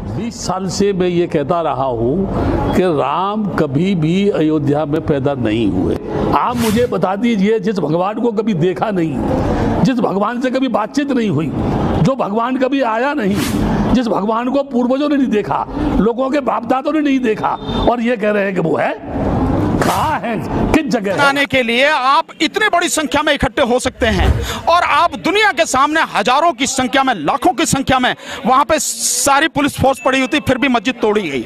20 साल से मैं ये कहता रहा हूँ कि राम कभी भी अयोध्या में पैदा नहीं हुए। आप मुझे बता दीजिए, जिस भगवान को कभी देखा नहीं, जिस भगवान से कभी बातचीत नहीं हुई, जो भगवान कभी आया नहीं, जिस भगवान को पूर्वजों ने नहीं देखा, लोगों के बाप दादों ने नहीं देखा, और ये कह रहे हैं कि वो है, कहाँ है, किस जगह है? आने के लिए आप इतनी बड़ी संख्या में इकट्ठे हो सकते हैं और आप दुनिया के सामने हजारों की संख्या में, लाखों की संख्या में वहां पे सारी पुलिस फोर्स पड़ी हुई थी, फिर भी मस्जिद तोड़ी गई।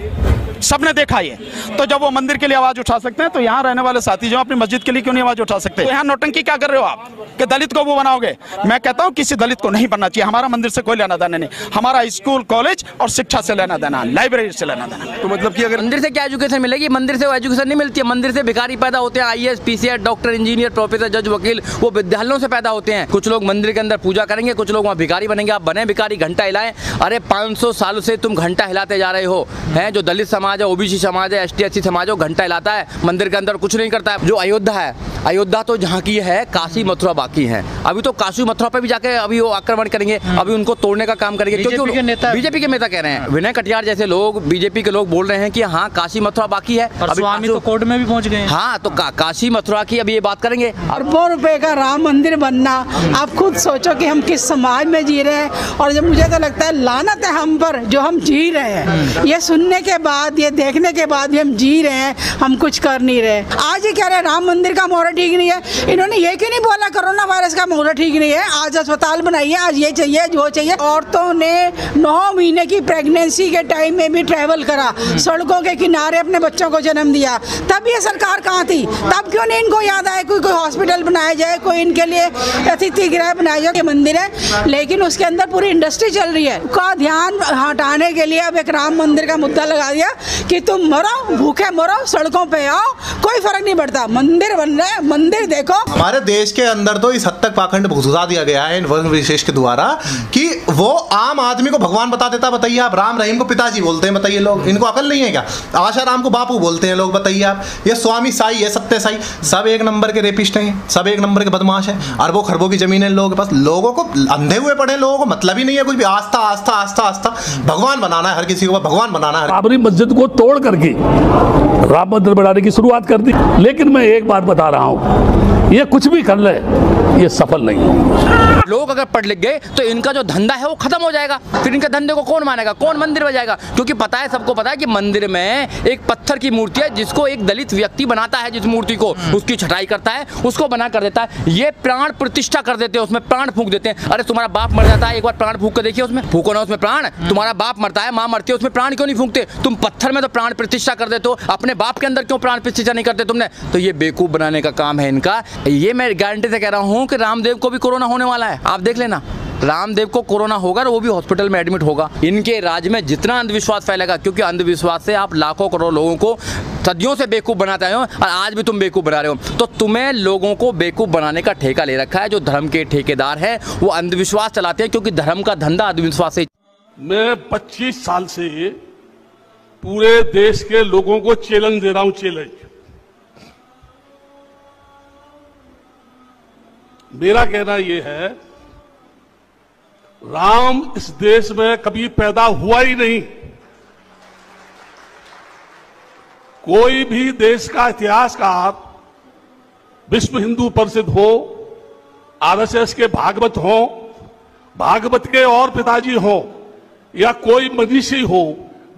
सबने देखा ये। तो जब वो मंदिर के लिए आवाज उठा सकते हैं तो यहाँ रहने वाले साथी जो अपनी मस्जिद के लिए क्यों नहीं आवाज उठा सकते? तो यहाँ नौटंकी क्या कर रहे हो आप कि दलित को वो बनाओगे? मैं कहता हूँ किसी दलित को नहीं बनना चाहिए। हमारा मंदिर से कोई लेना देना नहीं, हमारा स्कूल कॉलेज और शिक्षा से लेना देना, लाइब्रेरी से लेना देना। तो मतलब कि अगर मंदिर से क्या एजुकेशन मिलेगी? मंदिर से वो एजुकेशन नहीं मिलती है। मंदिर से भिखारी पैदा होते हैं, IAS, PCS, doctor, engineer, professor, जज, वकील, वो विद्यालयों से पैदा होते हैं। कुछ लोग मंदिर के अंदर पूजा करेंगे, कुछ लोग वहाँ भिखारी बनेंगे। आप बने भिखारी, घंटा हिलाएं। अरे 500 साल से तुम घंटा हिलाते जा रहे हो, हैं? जो दलित समाज है, OBC समाज है, ST SC समाज है, घंटा हिलाता है, मंदिर के अंदर कुछ नहीं करता है। जो अयोध्या है, अयोध्या तो जहाँ की है, काशी मथुरा बाकी है। अभी तो काशी मथुरा पे भी जाके अभी वो आक्रमण करेंगे, अभी उनको तोड़ने का काम करेंगे, क्योंकि बीजेपी के नेता कह रहे हैं, विनय कटियार जैसे लोग, बीजेपी के लोग बोल रहे हैं कि हाँ काशी मथुरा बाकी है। अभी स्वामी तो कोर्ट में भी पहुंच गए हैं। हाँ, तो काशी मथुरा की अभी ये बात करेंगे। अरबों रुपए का राम मंदिर बनना, आप खुद सोचो कि हम किस समाज में जी रहे हैं। और जब मुझे तो लगता है लानत है हम पर जो हम जी रहे हैं। ये सुनने के बाद, ये देखने के बाद भी हम जी रहे हैं, हम कुछ कर नहीं रहे। आज ये कह रहे हैं राम मंदिर का मोहर ठीक नहीं है। इन्होंने ये क्यों नहीं बोला कोरोना वायरस का मोहर ठीक नहीं है? आज अस्पताल बनाइए, आज ये चाहिए, जो चाहिए। औरतों ने 9 महीने की प्रेगनेंसी के टाइम में भी ट्रैवल करा, सड़कों के किनारे अपने बच्चों को जन्म दिया। तब ये सरकार कहाँ थी? तब क्यों नहीं इनको याद आया कोई हॉस्पिटल बनाया जाए, कोई इनके लिए अतिथि गृह बनाया जाए? मंदिर है लेकिन उसके अंदर पूरी इंडस्ट्री चल रही है। का ध्यान हटाने के लिए अब एक राम मंदिर का मुद्दा लगा दिया कि तुम मरो, भूखे मरो, सड़कों पे आओ, कोई फर्क नहीं पड़ता। मंदिर बन रहे हैं, मंदिर देखो। हमारे देश के अंदर तो इस हद तक पाखंड घुसा दिया गया है इन वर्ग विशेष के द्वारा कि वो आम आदमी को भगवान बता देता। बताइए आप, राम रहीम को पिताजी बोलते हैं, बताइए लोग, इनको अकल नहीं है क्या? आशा राम को बापू बोलते हैं लोग, बताइए आप। ये स्वामी साई है, सत्य साई, सब एक नंबर के रेपिस्ट हैं, सब एक नंबर के बदमाश हैं। अरबों खरबों की जमीन है लोगों के पास। लोगों को अंधे हुए पड़े, लोगों को मतलब ही नहीं है कुछ भी। आस्था आस्था आस्था आस्था, भगवान बनाना है हर किसी को, भगवान बनाना है। बाबरी मस्जिद को तोड़ करके राम मंदिर बनाने की शुरुआत कर दी। लेकिन मैं एक बात बता रहा हूँ, ये कुछ भी कर ले, ये सफल नहीं होगा। लोग अगर पढ़ लिख गए तो इनका जो धंधा है वो खत्म हो जाएगा। फिर इनके धंधे को कौन मानेगा? कौन मंदिर बजाएगा? क्योंकि पता है, सबको पता है कि मंदिर में एक पत्थर की मूर्ति है जिसको एक दलित व्यक्ति बनाता है, जिस मूर्ति को उसकी छटाई करता है, उसको बना कर देता है। ये प्राण प्रतिष्ठा कर देते हैं, उसमें प्राण फूंक देते हैं। अरे तुम्हारा बाप मर जाता है, एक बार प्राण फूंक कर देखिए, उसमें फूको ना, उसमें प्राण। तुम्हारा बाप मरता है, माँ मरती है, उसमें प्राण क्यों नहीं फूंकते? तुम पत्थर में तो प्राण प्रतिष्ठा कर देते हो, अपने बाप के अंदर क्यों प्राण प्रतिष्ठा नहीं करते तुमने? तो ये बेवकूफ बनाने का काम है इनका। ये मैं गारंटी से कह रहा हूँ कि रामदेव को भी कोरोना होने वाला है। आप देख लेना, रामदेव को कोरोना होगा और वो भी हॉस्पिटल में एडमिट होगा। इनके राज्य में जितना अंधविश्वास फैलेगा, क्योंकि अंधविश्वास से आप लाखों करोड़ लोगों को सदियों से बेवकूफ़ बनाते आए हो और आज भी तुम बेवकूफ़ बना रहे हो। तो तुम्हें लोगों को बेवकूफ़ बनाने का ठेका ले रखा है। जो धर्म के ठेकेदार हैं वो अंधविश्वास चलाते हैं, क्योंकि धर्म का धंधा अंधविश्वास से। मैं 25 साल से पूरे देश के लोगों को चैलेंज दे रहा हूं। चैलेंज मेरा कहना यह है, राम इस देश में कभी पैदा हुआ ही नहीं। कोई भी देश का इतिहासकार, विश्व हिंदू परिषद हो, RSS के भागवत हो, भागवत के और पिताजी हो, या कोई मनीषी हो,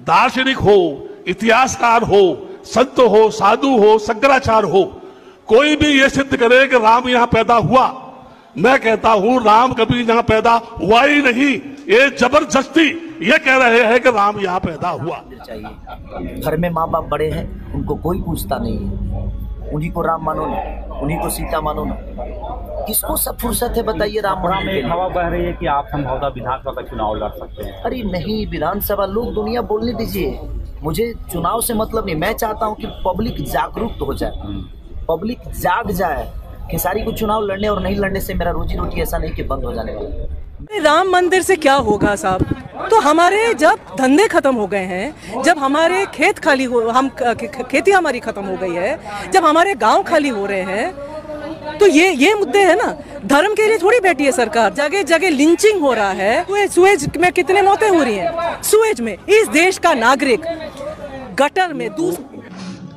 दार्शनिक हो, इतिहासकार हो, संत हो, साधु हो, शंकराचार्य हो, कोई भी ये सिद्ध करे कि राम यहां पैदा हुआ। मैं कहता हूं राम कभी यहां पैदा हुआ ही नहीं। ये जबरदस्ती ये कह रहे हैं कि राम यहां पैदा हुआ। घर में माँ बाप बड़े हैं, उनको कोई पूछता नहीं है। उन्हीं को राम मानो ना, उन्हीं को सीता मानो ना। किसको सब फुर्सत है बताइए? राम में हवा बह रही है कि आप संभवतः विधानसभा का चुनाव लड़ सकते हैं। अरे नहीं, विधानसभा लोग दुनिया बोलने दीजिए, मुझे चुनाव से मतलब नहीं। मैं चाहता हूँ कि पब्लिक जागरूक हो जाए, पब्लिक जाग जाए। खेसारी को चुनाव लड़ने और नहीं लड़ने से मेरा रोजी रोटी ऐसा नहीं कि बंद हो जाने वाला। राम मंदिर से क्या होगा साहब? तो हमारे जब धंधे खत्म हो गए हैं, जब हमारे खेत खाली हो, हम खेती हमारी खत्म हो गई है, जब हमारे गांव खाली हो रहे हैं, तो ये मुद्दे हैं ना। धर्म के लिए थोड़ी बैठी है सरकार। जगह जगह लिंचिंग हो रहा है। सुएज में कितने मौतें हो रही हैं? सुएज में इस देश का नागरिक गटर में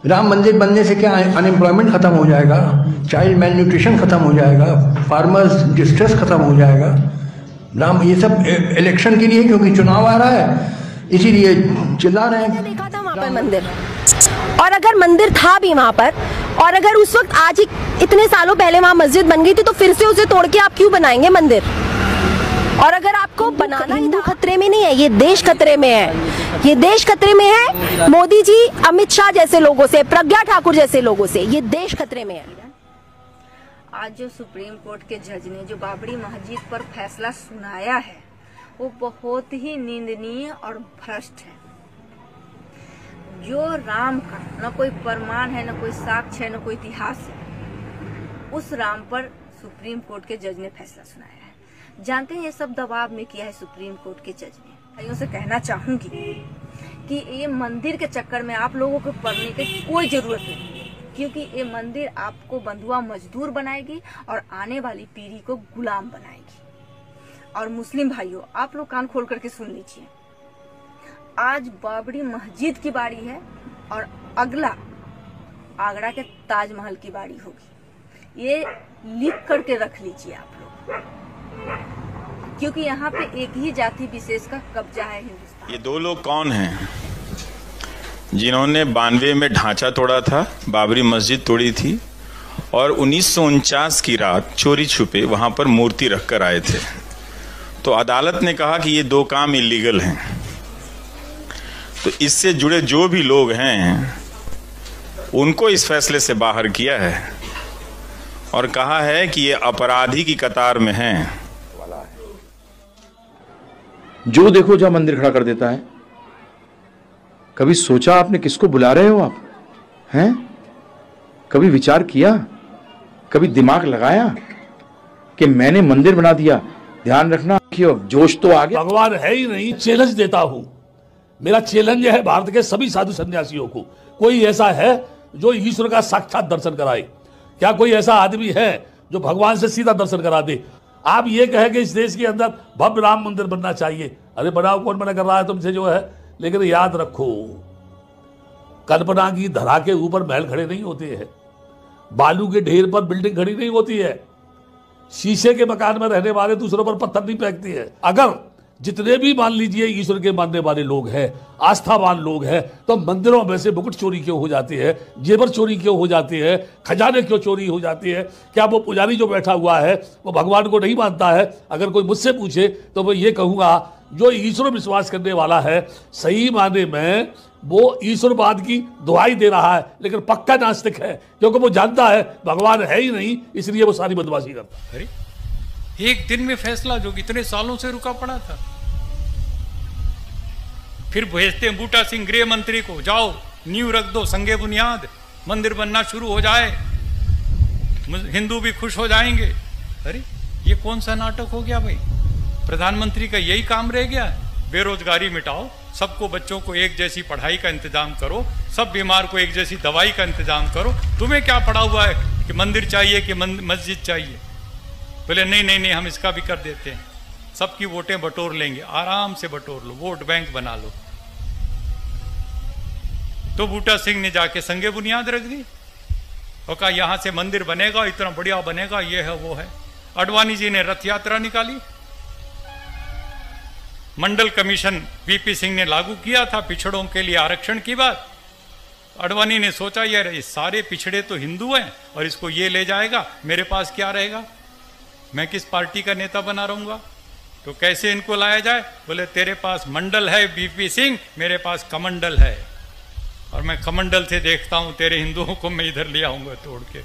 राम मंदिर बनने से क्या अनएम्प्लॉयमेंट खत्म हो जाएगा, चाइल्ड मेल न्यूट्रिशन खत्म हो जाएगा, फार्मर्स डिस्ट्रेस खत्म हो जाएगा। राम ये सब इलेक्शन के लिए, क्योंकि चुनाव आ रहा है इसीलिए चिल्ला रहे हैं। देखा था वहाँ पर मंदिर, और अगर मंदिर था भी वहाँ पर, और अगर उस वक्त आज ही इतने सालों पहले वहाँ मस्जिद बन गई थी, तो फिर से उसे तोड़ के आप क्यों बनाएंगे मंदिर? और अगर आपको बनाना हिंदू खतरे में नहीं है, ये देश खतरे में है। ये देश खतरे में है मोदी जी, अमित शाह जैसे लोगों से, प्रज्ञा ठाकुर जैसे लोगों से। ये देश खतरे में है। आज जो सुप्रीम कोर्ट के जज ने जो बाबरी मस्जिद पर फैसला सुनाया है, वो बहुत ही निंदनीय और भ्रष्ट है। जो राम का न कोई प्रमाण है, न कोई साक्ष्य है, न कोई इतिहास है, उस राम पर सुप्रीम कोर्ट के जज ने फैसला सुनाया है। जानते हैं ये सब दबाव में किया है सुप्रीम कोर्ट के जज ने। भाइयों से कहना चाहूंगी कि ये मंदिर के चक्कर में आप लोगों को पड़ने की कोई जरूरत नहीं, क्योंकि ये मंदिर आपको बंधुआ मजदूर बनाएगी और आने वाली पीढ़ी को गुलाम बनाएगी। और मुस्लिम भाइयों, आप लोग कान खोल करके सुन लीजिए, आज बाबरी मस्जिद की बारी है और अगला आगरा के ताजमहल की बारी होगी। ये लिख करके रख लीजिए आप लोग, क्योंकि यहाँ पे एक ही जाति विशेष का कब्जा है हिंदुस्तान। ये दो लोग कौन हैं जिन्होंने 92 में ढांचा तोड़ा था, बाबरी मस्जिद तोड़ी थी, और 1949 की रात चोरी छुपे वहां पर मूर्ति रखकर आए थे। तो अदालत ने कहा कि ये दो काम इलीगल हैं। तो इससे जुड़े जो भी लोग हैं उनको इस फैसले से बाहर किया है और कहा है कि ये अपराधी की कतार में हैं। जो देखो जहां मंदिर खड़ा कर देता है। कभी सोचा आपने किसको बुला रहे हो आप? हैं? कभी विचार किया, कभी दिमाग लगाया कि मैंने मंदिर बना दिया? ध्यान रखना कि जोश तो आ गया। भगवान है ही नहीं। चैलेंज देता हूं, मेरा चैलेंज है भारत के सभी साधु सन्यासियों को, कोई ऐसा है जो ईश्वर का साक्षात दर्शन कराए? क्या कोई ऐसा आदमी है जो भगवान से सीधा दर्शन करा दे? आप ये कहें कि इस देश के अंदर भव्य राम मंदिर बनना चाहिए, अरे बनाओ, कौन मना कर रहा है तुमसे जो है। लेकिन याद रखो, कल्पना की धरा के ऊपर महल खड़े नहीं होते हैं, बालू के ढेर पर बिल्डिंग खड़ी नहीं होती है, शीशे के मकान में रहने वाले दूसरों पर पत्थर नहीं फेंकते हैं। अगर जितने भी मान लीजिए ईश्वर के मानने वाले लोग हैं, आस्थावान लोग हैं, तो मंदिरों में से मुकुट चोरी क्यों हो जाते हैं, जेवर चोरी क्यों हो जाते हैं, खजाने क्यों चोरी हो जाते हैं? क्या वो पुजारी जो बैठा हुआ है वो भगवान को नहीं मानता है? अगर कोई मुझसे पूछे तो मैं ये कहूँगा, जो ईश्वर विश्वास करने वाला है सही माने में वो ईश्वरवाद की दुहाई दे रहा है, लेकिन पक्का नास्तिक है, क्योंकि वो जानता है भगवान है ही नहीं, इसलिए वो सारी बदमाशी करता है। अरे एक दिन में फैसला जो इतने सालों से रुका पड़ा था, फिर भेजते हैं बूटा सिंह गृह मंत्री को, जाओ नींव रख दो, संगे बुनियाद, मंदिर बनना शुरू हो जाए, हिंदू भी खुश हो जाएंगे। अरे ये कौन सा नाटक हो गया भाई? प्रधानमंत्री का यही काम रह गया? बेरोजगारी मिटाओ, सबको बच्चों को एक जैसी पढ़ाई का इंतजाम करो, सब बीमार को एक जैसी दवाई का इंतजाम करो। तुम्हें क्या पड़ा हुआ है कि मंदिर चाहिए कि मस्जिद चाहिए? बोले नहीं नहीं नहीं, हम इसका भी कर देते हैं, सबकी वोटें बटोर लेंगे, आराम से बटोर लो, वोट बैंक बना लो। तो बूटा सिंह ने जाके संगे बुनियाद रख दी और कहा यहां से मंदिर बनेगा, इतना बढ़िया बनेगा, ये है वो है। अडवाणी जी ने रथ यात्रा निकाली, मंडल कमीशन वीपी सिंह ने लागू किया था पिछड़ों के लिए आरक्षण की बात। अडवाणी ने सोचा यार ये सारे पिछड़े तो हिंदू हैं और इसको ये ले जाएगा, मेरे पास क्या रहेगा, मैं किस पार्टी का नेता बना रहूंगा, तो कैसे इनको लाया जाए? बोले तेरे पास मंडल है वीपी सिंह, मेरे पास कमंडल है, और मैं कमंडल से देखता हूं तेरे हिंदुओं को मैं इधर ले आऊंगा तोड़ के।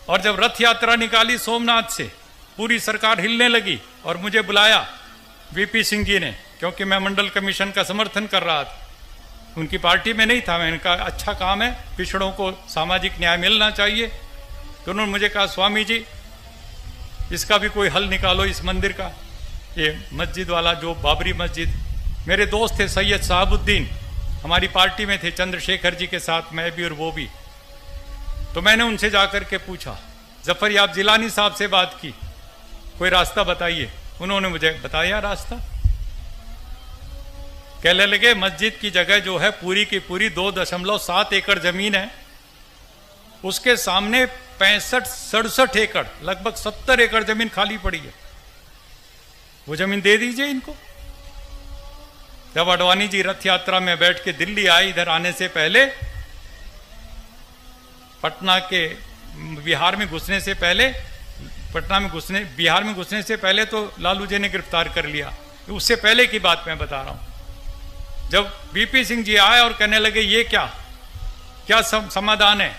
और जब रथ यात्रा निकाली सोमनाथ से, पूरी सरकार हिलने लगी और मुझे बुलाया वीपी सिंह जी ने, क्योंकि मैं मंडल कमीशन का समर्थन कर रहा था, उनकी पार्टी में नहीं था। मैंने कहा अच्छा काम है, पिछड़ों को सामाजिक न्याय मिलना चाहिए। तो उन्होंने मुझे कहा स्वामी जी इसका भी कोई हल निकालो, इस मंदिर का, ये मस्जिद वाला जो बाबरी मस्जिद। मेरे दोस्त थे सैयद साहबुद्दीन, हमारी पार्टी में थे, चंद्रशेखर जी के साथ मैं भी और वो भी। तो मैंने उनसे जाकर के पूछा जफर याब जिलानी साहब से बात की, कोई रास्ता बताइए। उन्होंने मुझे बताया रास्ता। कहने लगे मस्जिद की जगह जो है पूरी की पूरी 2.7 एकड़ जमीन है, उसके सामने 65-67 एकड़, लगभग 70 एकड़ जमीन खाली पड़ी है, वो जमीन दे दीजिए इनको। जब अडवाणी जी रथ यात्रा में बैठ के दिल्ली आए, इधर आने से पहले पटना के बिहार में घुसने से पहले, बिहार में घुसने से पहले तो लालू जी ने गिरफ्तार कर लिया। उससे पहले की बात मैं बता रहा हूं। जब वीपी सिंह जी आए और कहने लगे ये क्या समाधान है,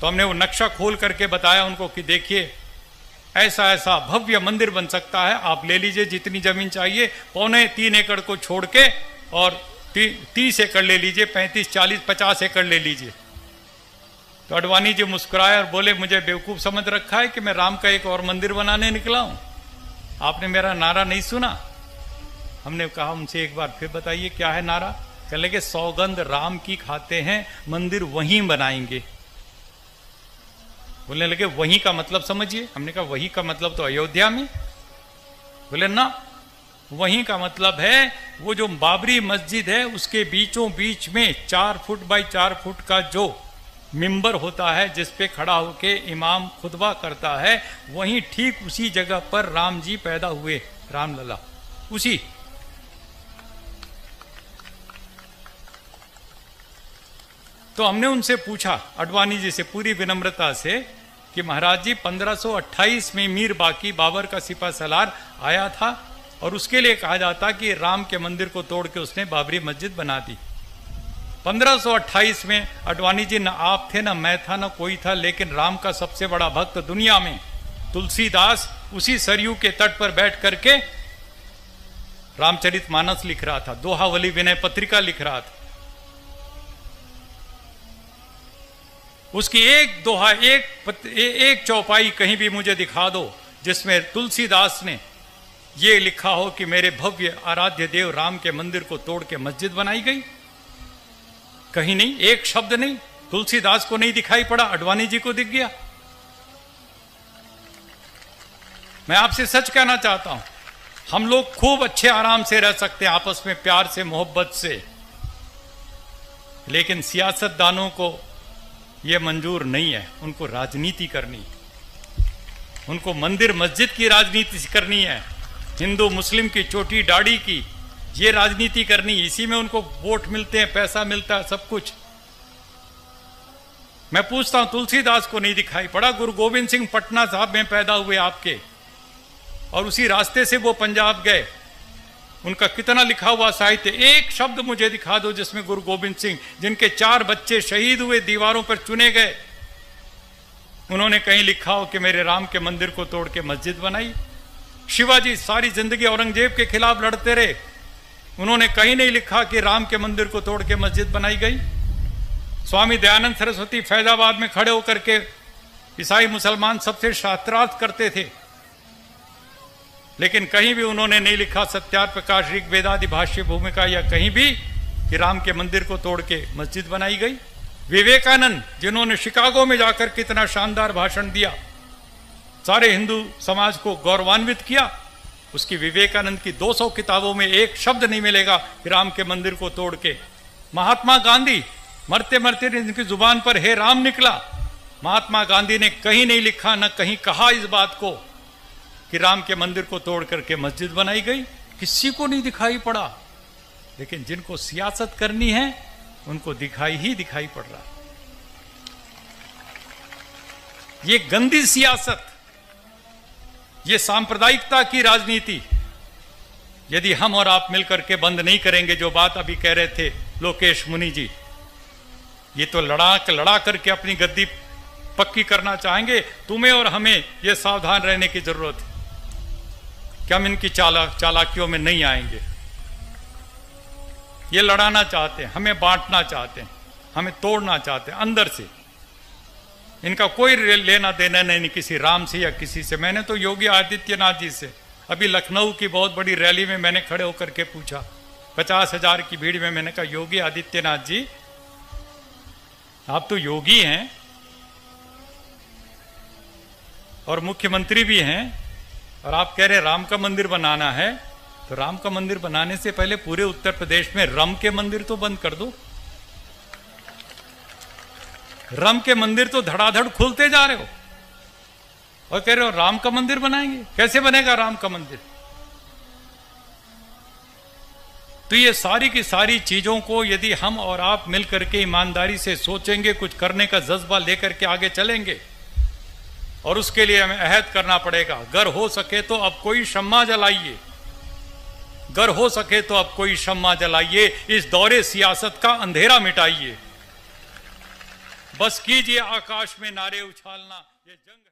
तो हमने वो नक्शा खोल करके बताया उनको कि देखिए ऐसा ऐसा भव्य मंदिर बन सकता है, आप ले लीजिए जितनी जमीन चाहिए, 2.25 एकड़ को छोड़ के, और 30 एकड़ ले लीजिए, 35, 40, 50 एकड़ ले लीजिए। तो अडवाणी जी मुस्कुराए और बोले मुझे बेवकूफ समझ रखा है कि मैं राम का एक और मंदिर बनाने निकला हूं, आपने मेरा नारा नहीं सुना। हमने कहा उनसे एक बार फिर बताइए क्या है नारा। कह लगे सौगंध राम की खाते हैं, मंदिर वहीं बनाएंगे। बोलने लगे वहीं का मतलब समझिए। हमने कहा वहीं का मतलब तो अयोध्या में। बोले ना, वहीं का मतलब है वो जो बाबरी मस्जिद है उसके बीचों बीच में 4 फुट बाई 4 फुट का जो मिंबर होता है जिस पे खड़ा होके इमाम खुतबा करता है, वहीं ठीक उसी जगह पर राम जी पैदा हुए, रामलला उसी। तो हमने उनसे पूछा अडवाणी जी से पूरी विनम्रता से कि महाराज जी 1528 में मीर बाकी बाबर का सिपा सलार आया था और उसके लिए कहा जाता कि राम के मंदिर को तोड़ के उसने बाबरी मस्जिद बना दी। 1528 में अडवाणी जी, न आप थे, न मैं था, न कोई था, लेकिन राम का सबसे बड़ा भक्त दुनिया में तुलसीदास उसी सरयू के तट पर बैठ करके रामचरितमानस लिख रहा था, दोहावली विनय पत्रिका लिख रहा था। उसकी एक दोहा, एक चौपाई कहीं भी मुझे दिखा दो जिसमें तुलसीदास ने ये लिखा हो कि मेरे भव्य आराध्य देव राम के मंदिर को तोड़ के मस्जिद बनाई गई। कहीं नहीं, एक शब्द नहीं। तुलसीदास को नहीं दिखाई पड़ा, अडवाणी जी को दिख गया। मैं आपसे सच कहना चाहता हूं, हम लोग खूब अच्छे आराम से रह सकते हैं आपस में, प्यार से, मोहब्बत से, लेकिन सियासतदानों को यह मंजूर नहीं है। उनको राजनीति करनी, उनको मंदिर मस्जिद की राजनीति करनी है, हिंदू मुस्लिम की चोटी दाढ़ी की ये राजनीति करनी, इसी में उनको वोट मिलते हैं, पैसा मिलता है, सब कुछ। मैं पूछता हूं, तुलसीदास को नहीं दिखाई पड़ा? गुरु गोविंद सिंह पटना साहब में पैदा हुए आपके, और उसी रास्ते से वो पंजाब गए। उनका कितना लिखा हुआ साहित्य, एक शब्द मुझे दिखा दो जिसमें गुरु गोविंद सिंह, जिनके 4 बच्चे शहीद हुए, दीवारों पर चुने गए, उन्होंने कहीं लिखा हो कि मेरे राम के मंदिर को तोड़ के मस्जिद बनाई। शिवाजी सारी जिंदगी औरंगजेब के खिलाफ लड़ते रहे, उन्होंने कहीं नहीं लिखा कि राम के मंदिर को तोड़ के मस्जिद बनाई गई। स्वामी दयानंद सरस्वती फैजाबाद में खड़े होकर के ईसाई मुसलमान सबसे शास्त्रार्थ करते थे, लेकिन कहीं भी उन्होंने नहीं लिखा सत्यार्थ प्रकाश ऋग्वेदादि भाष्य भूमिका या कहीं भी कि राम के मंदिर को तोड़ के मस्जिद बनाई गई। विवेकानंद, जिन्होंने शिकागो में जाकर कितना शानदार भाषण दिया, सारे हिंदू समाज को गौरवान्वित किया, उसकी विवेकानंद की 200 किताबों में एक शब्द नहीं मिलेगा कि राम के मंदिर को तोड़ के। महात्मा गांधी, मरते मरते इनकी जुबान पर हे राम निकला, महात्मा गांधी ने कहीं नहीं लिखा, न कहीं कहा इस बात को कि राम के मंदिर को तोड़ करके मस्जिद बनाई गई। किसी को नहीं दिखाई पड़ा, लेकिन जिनको सियासत करनी है उनको दिखाई ही दिखाई पड़ रहा। ये गंदी सियासत, ये सांप्रदायिकता की राजनीति यदि हम और आप मिलकर के बंद नहीं करेंगे, जो बात अभी कह रहे थे लोकेश मुनि जी, ये तो लड़ा करके अपनी गद्दी पक्की करना चाहेंगे। तुम्हें और हमें ये सावधान रहने की जरूरत है कि हम इनकी चालाकियों में नहीं आएंगे। ये लड़ाना चाहते हैं, हमें बांटना चाहते हैं, हमें तोड़ना चाहते हैं अंदर से। इनका कोई लेना देना नहीं किसी राम से या किसी से। मैंने तो योगी आदित्यनाथ जी से अभी लखनऊ की बहुत बड़ी रैली में मैंने खड़े होकर के पूछा, 50,000 की भीड़ में, मैंने कहा योगी आदित्यनाथ जी आप तो योगी हैं, और मुख्यमंत्री भी हैं, और आप कह रहे राम का मंदिर बनाना है, तो राम का मंदिर बनाने से पहले पूरे उत्तर प्रदेश में रम के मंदिर तो बंद कर दो। रम के मंदिर तो धड़ाधड़ खुलते जा रहे हो और कह रहे हो राम का मंदिर बनाएंगे। कैसे बनेगा राम का मंदिर? तो ये सारी की सारी चीजों को यदि हम और आप मिलकर के ईमानदारी से सोचेंगे, कुछ करने का जज्बा लेकर के आगे चलेंगे, और उसके लिए हमें अहद करना पड़ेगा। अगर हो सके तो अब कोई शम्मा जलाइए, अगर हो सके तो अब कोई शम्मा जलाइए, इस दौरे सियासत का अंधेरा मिटाइए। बस कीजिए आकाश में नारे उछालना, ये जंग